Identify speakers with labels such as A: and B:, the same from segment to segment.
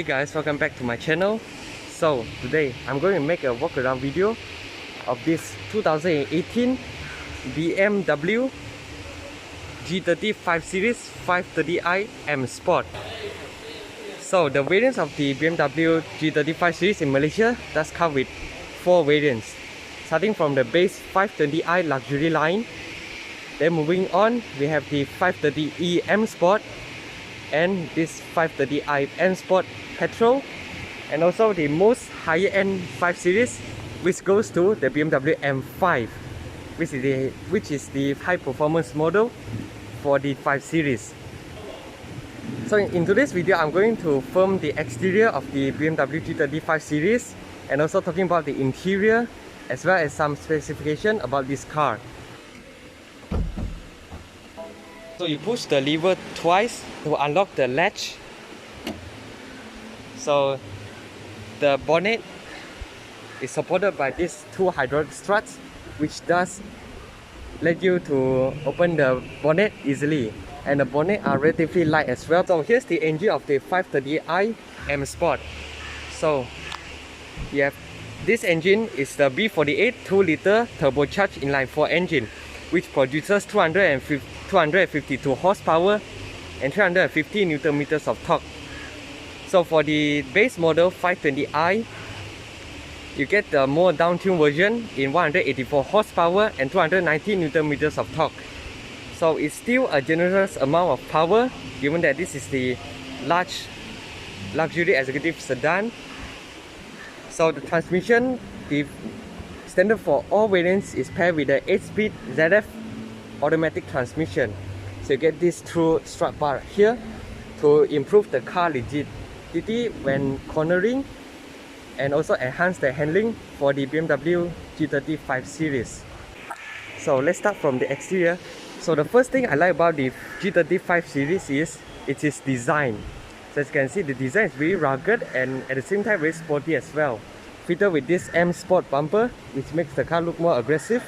A: guys, welcome back to my channel. So today I'm going to make a walk around video of this 2018 BMW G30 5 Series 530i M-Sport. So the variants of the BMW G30 5 Series in Malaysia does come with 4 variants, starting from the base 520i luxury line. Then moving on, we have the 530e M-Sport and this 530i M-Sport Petrol, and also the most higher end 5 Series, which goes to the BMW M5, which is the high performance model for the 5 Series. So in today's video, I'm going to film the exterior of the BMW G30 5 Series and also talking about the interior as well as some specification about this car. So you push the lever twice to unlock the latch. So the bonnet is supported by these 2 hydraulic struts, which does let you to open the bonnet easily, and the bonnet are relatively light as well. So here's the engine of the 530i M-Sport. So you have this engine is the B48 2-liter turbocharged inline 4 engine, which produces 252 horsepower and 350 Newton meters of torque. So for the base model 520i, you get the more down-tuned version in 184 horsepower and 290 Newton meters of torque. So it's still a generous amount of power, given that this is the large luxury executive sedan. So the transmission, the standard for all variants, is paired with the 8-speed ZF automatic transmission. So you get this through strut bar here to improve the car rigidity when cornering and also enhance the handling for the BMW G30 5 Series. So let's start from the exterior. So the first thing I like about the G30 5 Series is its design. So as you can see, the design is very rugged and at the same time very sporty as well. Fitted with this M-Sport bumper, which makes the car look more aggressive.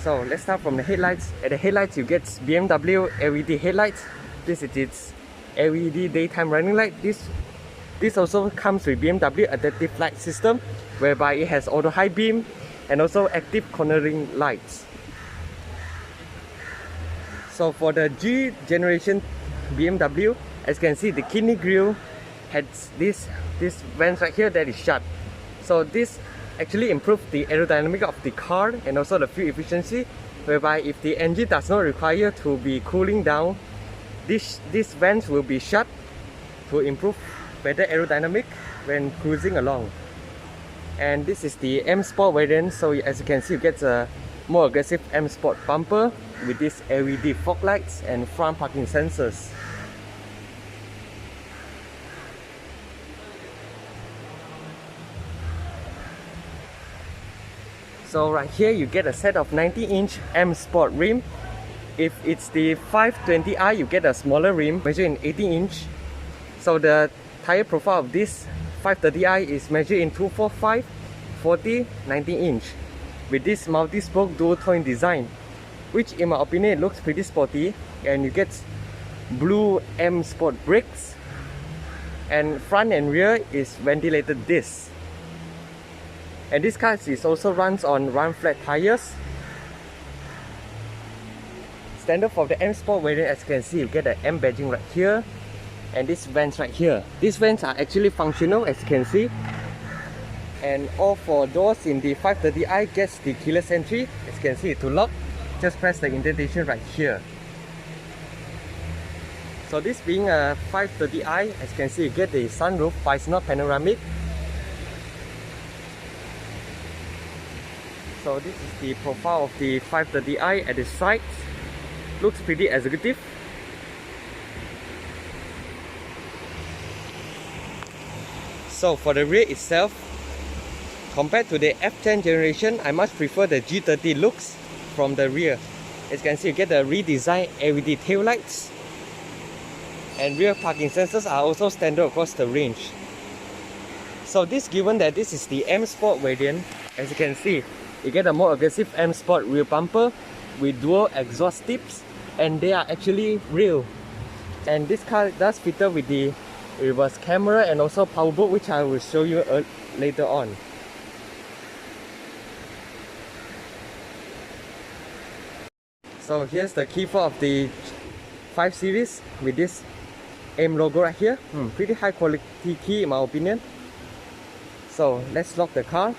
A: So let's start from the headlights. At the headlights, you get BMW LED headlights. This is its LED daytime running light. This also comes with BMW adaptive light system, whereby it has auto high beam and also active cornering lights. So for the G generation BMW, as you can see, the kidney grille has this vents right here that is shut. So this actually improves the aerodynamic of the car and also the fuel efficiency, whereby if the engine does not require to be cooling down, these vents will be shut to improve better aerodynamic when cruising along. And this is the M-Sport variant. So as you can see, you get a more aggressive M-Sport bumper with these LED fog lights and front parking sensors. So right here you get a set of 90-inch M-Sport rim. If it's the 520i, you get a smaller rim measured in 18-inch. So the tire profile of this 530i is measured in 245, 40, 19-inch with this multi-spoke dual-tone design, which in my opinion looks pretty sporty. And you get blue M-Sport brakes, and front and rear is ventilated discs. And this car is also runs on run flat tires. Standard for the M-Sport variant, as you can see, you get the M badging right here and these vents right here. These vents are actually functional, as you can see. And all 4 doors in the 530i gets the keyless entry. As you can see, to lock, just press the indentation right here. So this being a 530i, as you can see, you get the sunroof, but it's not panoramic. So this is the profile of the 530i at the side. Looks pretty executive. So for the rear itself, compared to the F10 generation, I much prefer the G30 looks from the rear. As you can see, you get the redesigned LED tail lights, and rear parking sensors are also standard across the range. So this, given that this is the M-Sport variant, as you can see, you get a more aggressive M-Sport rear bumper with dual exhaust tips, and they are actually real. And this car does fitted with the reverse camera and also power boot, which I will show you later on. So here's the key fob of the 5 Series with this M logo right here. Pretty high quality key in my opinion. So let's lock the car.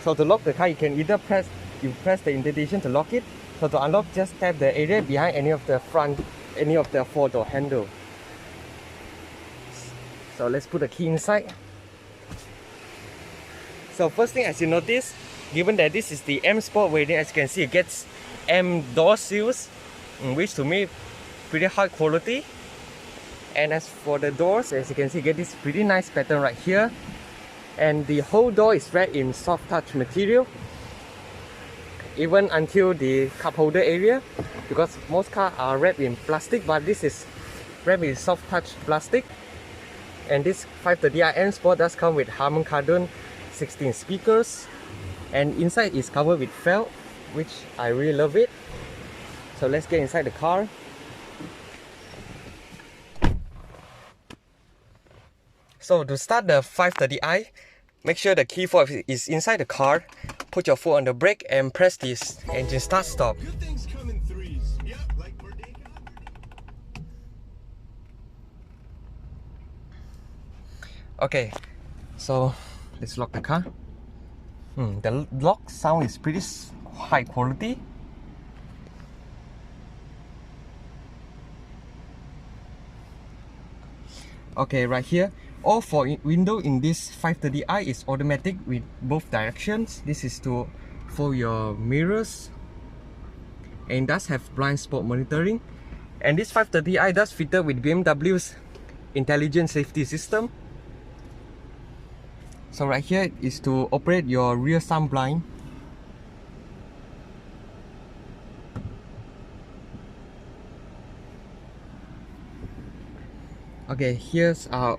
A: So to lock the car, you can either press the indentation to lock it. So to unlock, just tap the area behind any of the 4-door handle. So let's put the key inside. So first thing, as you notice, given that this is the M-Sport variant, as you can see, it gets M door seals, which to me pretty high quality. And as for the doors, as you can see, you get this pretty nice pattern right here. And the whole door is wrapped in soft touch material, even until the cup holder area, because most cars are wrapped in plastic, but this is wrapped in soft touch plastic. And this 530i M-Sport does come with Harman Kardon 16 speakers, and inside is covered with felt, which I really love it. So let's get inside the car. So to start the 530i, make sure the key fob is inside the car. Put your foot on the brake and press this engine start stop. Okay, so let's lock the car. The lock sound is pretty high quality. Okay, right here, all 4 window in this 530i is automatic with both directions. This is for your mirrors, and it does have blind spot monitoring. And this 530i does fitted with BMW's intelligent safety system. So right here is to operate your rear sun blind. Okay, here are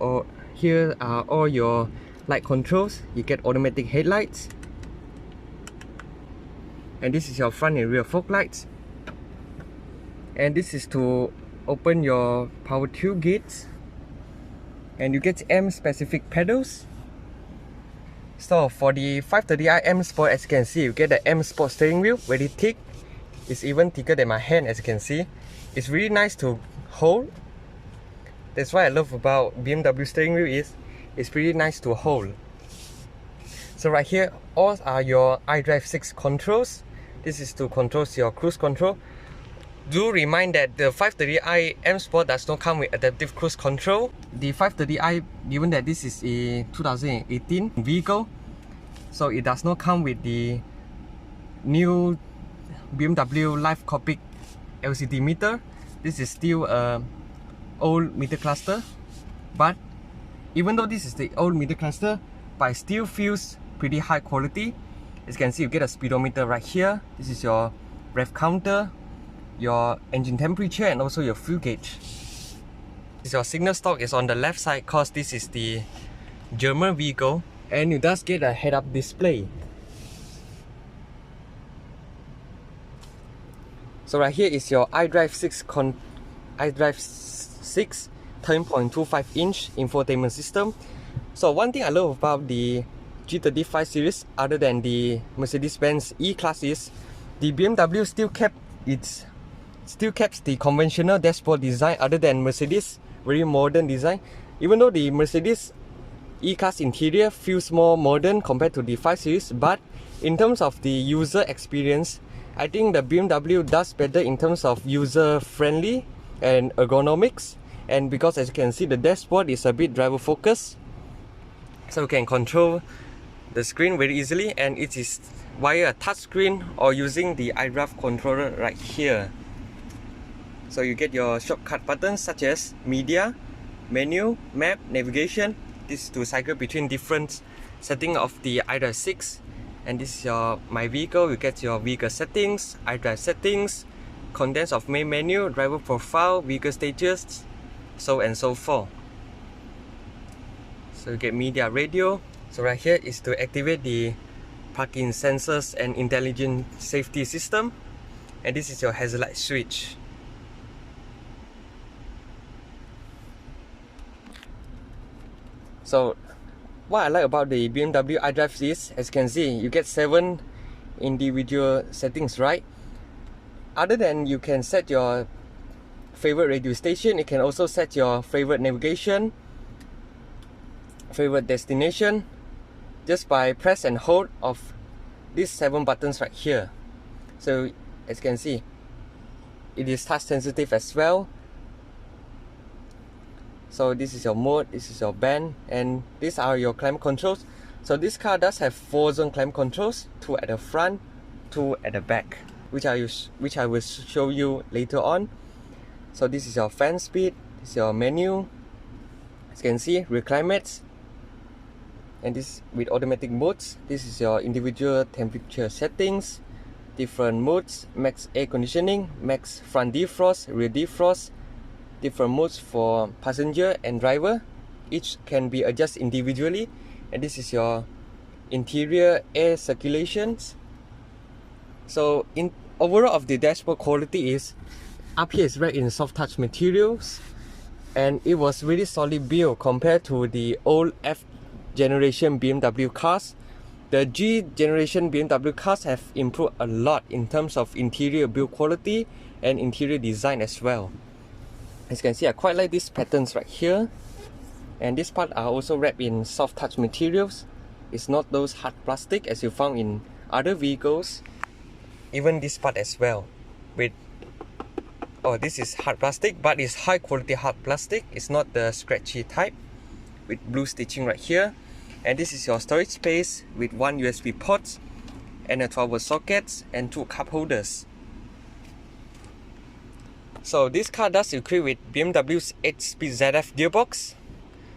A: all your light controls. You get automatic headlights, and this is your front and rear fog lights. And this is to open your power tube gates, and you get M specific pedals. So for the 530i M-Sport, as you can see, you get the M-Sport steering wheel, very thick. It's even thicker than my hand, as you can see. It's really nice to hold. That's what I love about BMW steering wheel is it's pretty nice to hold. So right here, all are your iDrive 6 controls. This is to control your cruise control. Do remind that the 530i M-Sport does not come with adaptive cruise control. The 530i, given that this is a 2018 vehicle, so it does not come with the new BMW Live Cockpit LCD meter. This is still a old meter cluster, but even though this is the old meter cluster, but it still feels pretty high quality. As you can see, you get a speedometer right here. This is your rev counter, your engine temperature, and also your fuel gauge. Your signal stock is on the left side because this is the German vehicle, and you does get a head-up display. So right here is your iDrive 6 10.25-inch infotainment system. So one thing I love about the G35 series, other than the Mercedes-Benz E-Class, is the BMW still kept the conventional dashboard design, other than Mercedes very modern design. Even though the Mercedes E-Class interior feels more modern compared to the 5 Series, but in terms of the user experience, I think the BMW does better in terms of user friendly and ergonomics. And because as you can see, the dashboard is a bit driver focused, so you can control the screen very easily, and it is via a touch screen or using the iDrive controller right here. So you get your shortcut buttons such as media, menu, map, navigation. This is to cycle between different settings of the iDrive 6. And this is your My Vehicle. You get your vehicle settings, iDrive settings, contents of main menu, driver profile, vehicle status, so and so forth. So you get media, radio. So right here is to activate the parking sensors and intelligent safety system. and this is your hazard light switch. So what I like about the BMW iDrive is, as you can see, you get 7 individual settings, right? Other than you can set your favorite radio station, you can also set your favorite navigation, favorite destination, just by press and hold of these 7 buttons right here. So as you can see, it is touch sensitive as well. So this is your mode, this is your band, and these are your climate controls. So this car does have 4 zone climate controls, 2 at the front, 2 at the back, which I will show you later on. So this is your fan speed, this is your menu. As you can see, rear climate, and this with automatic modes. This is your individual temperature settings, different modes, max air conditioning, max front defrost, rear defrost, different modes for passenger and driver. Each can be adjusted individually. And this is your interior air circulations. So in overall of the dashboard quality is, up here is wrapped in soft touch materials, and it was really solid build compared to the old F generation BMW cars. The G generation BMW cars have improved a lot in terms of interior build quality and interior design as well. As you can see, I quite like these patterns right here, and this part are also wrapped in soft touch materials. It's not those hard plastic as you found in other vehicles. Even this part as well, with this is hard plastic, but it's high quality hard plastic. It's not the scratchy type, with blue stitching right here. And this is your storage space with 1 USB port and a 12-volt socket and 2 cup holders. So this car does equip with BMW's 8-speed ZF gearbox.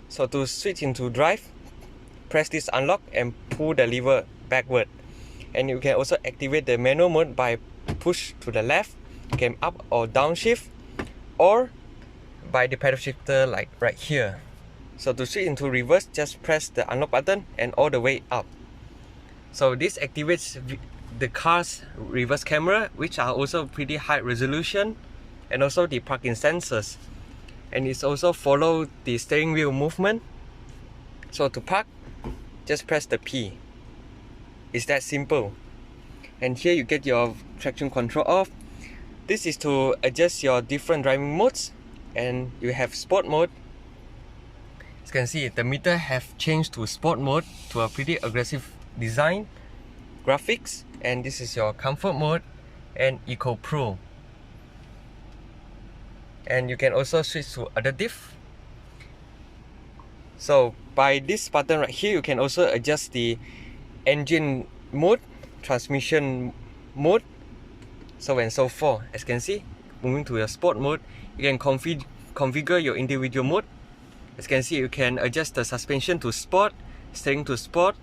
A: So to switch into drive, press this unlock and pull the lever backward. And you can also activate the manual mode by push to the left, can up or downshift, or by the pedal shifter like right here. So to switch into reverse, just press the unlock button and all the way up. So this activates the car's reverse camera, which are also pretty high resolution, and also the parking sensors. And it's also follow the steering wheel movement. So to park, just press the P. It's that simple. And here you get your traction control off. This is to adjust your different driving modes, and you have sport mode. As you can see, the meter have changed to sport mode, to a pretty aggressive design graphics. And this is your comfort mode and Eco Pro. And you can also switch to adaptive. So by this button right here, you can also adjust the engine mode, transmission mode, so and so forth. As you can see, moving to your sport mode, you can configure your individual mode. As you can see, you can adjust the suspension to sport, steering to sport,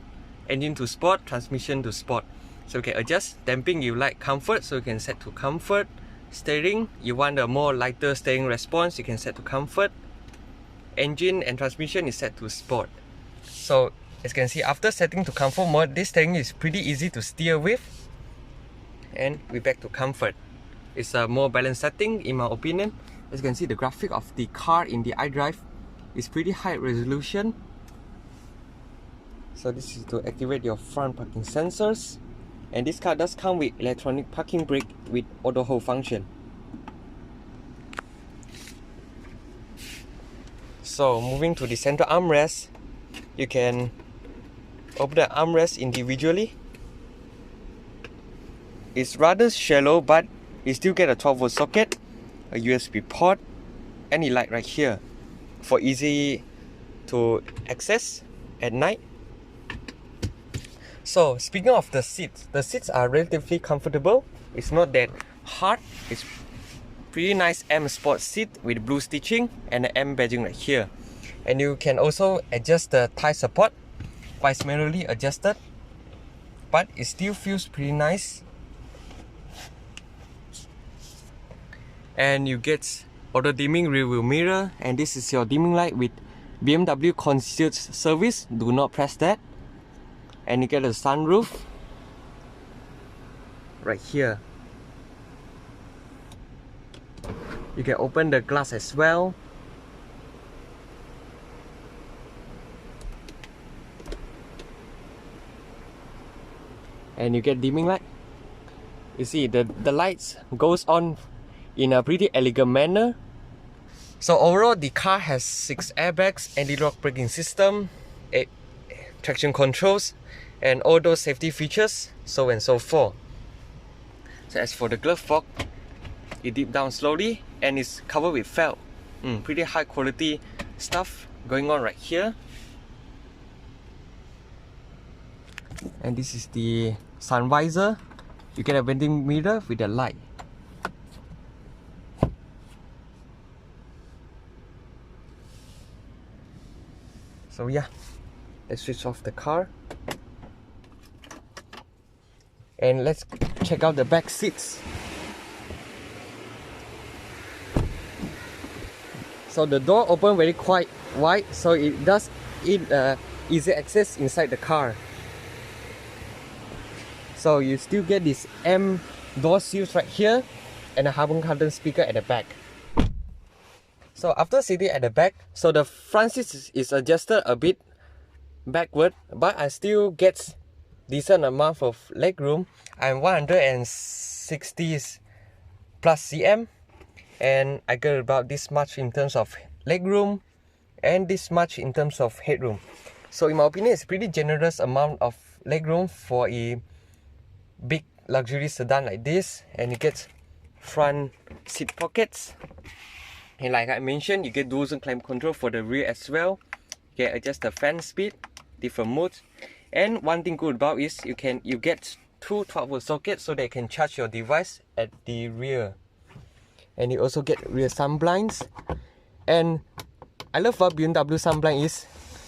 A: engine to sport, transmission to sport. So you can adjust. Damping, you like comfort, so you can set to comfort. Steering, you want a more lighter steering response, you can set to comfort. Engine and transmission is set to sport. So as you can see, after setting to comfort mode, this steering is pretty easy to steer with. And we're back to comfort. It's a more balanced setting in my opinion. As you can see, the graphic of the car in the iDrive is pretty high resolution. So this is to activate your front parking sensors. And this car does come with electronic parking brake with auto hold function. So moving to the center armrest, you can open the armrest individually. It's rather shallow, but you still get a 12-volt socket, a USB port, and a light right here for easy to access at night. So speaking of the seats are relatively comfortable. It's not that hard. It's pretty nice M-Sport seat with blue stitching and the M badging right here. And you can also adjust the thigh support, but it's manually adjusted, but it still feels pretty nice. And you get auto dimming rear view mirror, and this is your dimming light with BMW concierge service. Do not press that. And you get a sunroof right here. You can open the glass as well. And you get dimming light. You see the lights goes on in a pretty elegant manner. So overall, the car has 6 airbags, anti-lock braking system, 8 traction controls, and all those safety features, so and so forth. So as for the glove box, it dips down slowly and it's covered with felt. Pretty high quality stuff going on right here. And this is the sun visor. You get a vending mirror with a light. So yeah, let's switch off the car. And let's check out the back seats. So the door open very quite wide, so it does easy access inside the car. So you still get this M door seals right here and a carbon speaker at the back. So after sitting at the back, so the front seat is adjusted a bit backward, but I still get decent amount of leg room. I'm 160 plus cm, and I get about this much in terms of leg room and this much in terms of headroom. So in my opinion, it's pretty generous amount of leg room for a big luxury sedan like this. And you get front seat pockets, and like I mentioned, you get dual zone climate control for the rear as well. You can adjust the fan speed, different modes. And one thing good about is you get 2 12-volt sockets so that you can charge your device at the rear. And you also get rear sun blinds. And I love what BMW sun blind is,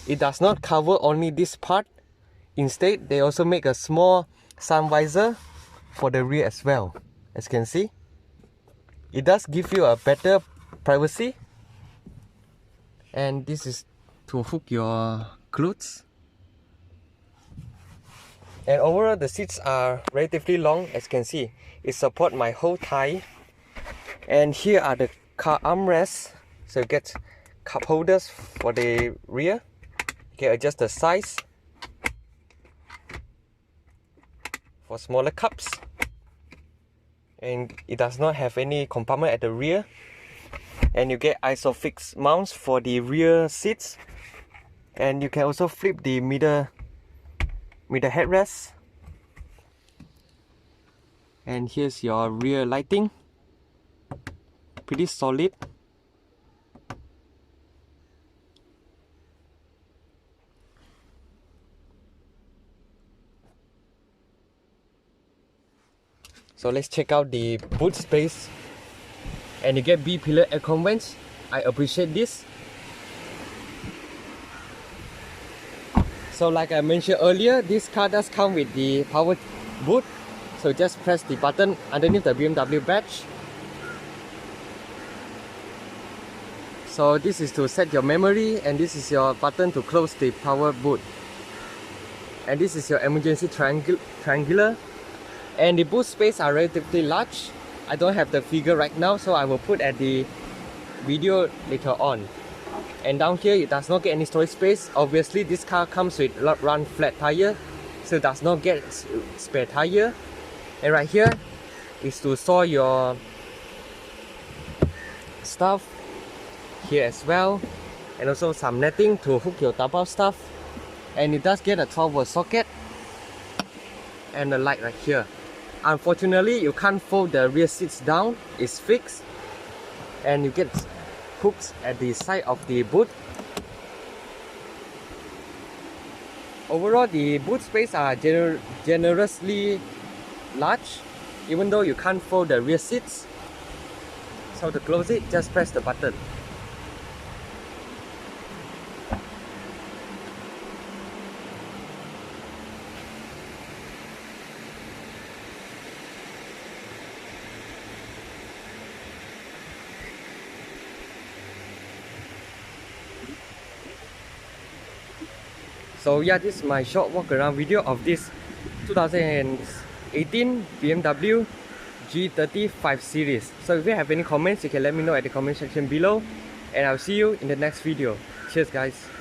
A: it does not cover only this part. Instead, they also make a small sun visor for the rear as well. As you can see, it does give you a better privacy. And this is to hook your clothes. And overall, the seats are relatively long. As you can see, it supports my whole thigh. And here are the car armrests. So you get cup holders for the rear. You can adjust the size for smaller cups. And it does not have any compartment at the rear. And you get isofix mounts for the rear seats. And you can also flip the middle headrest. And here's your rear lighting, pretty solid. So let's check out the boot space. And you get B-pillar aircon vents. I appreciate this. So like I mentioned earlier, this car does come with the power boot. So just press the button underneath the BMW badge. So this is to set your memory, and this is your button to close the power boot. And this is your emergency triangular. And the boot space are relatively large. I don't have the figure right now, so I will put at the video later on. And down here, it does not get any storage space. Obviously, this car comes with run flat tire, so it does not get spare tire. And right here is to store your stuff here as well, and also some netting to hook your Taobao stuff. And it does get a 12-volt socket and a light right here. Unfortunately, you can't fold the rear seats down, it's fixed. And you get hooks at the side of the boot. Overall, the boot space are generously large, even though you can't fold the rear seats. So to close it, just press the button. So yeah, this is my short walk around video of this 2018 BMW G35 series. So if you have any comments, you can let me know at the comment section below, and I'll see you in the next video. Cheers guys.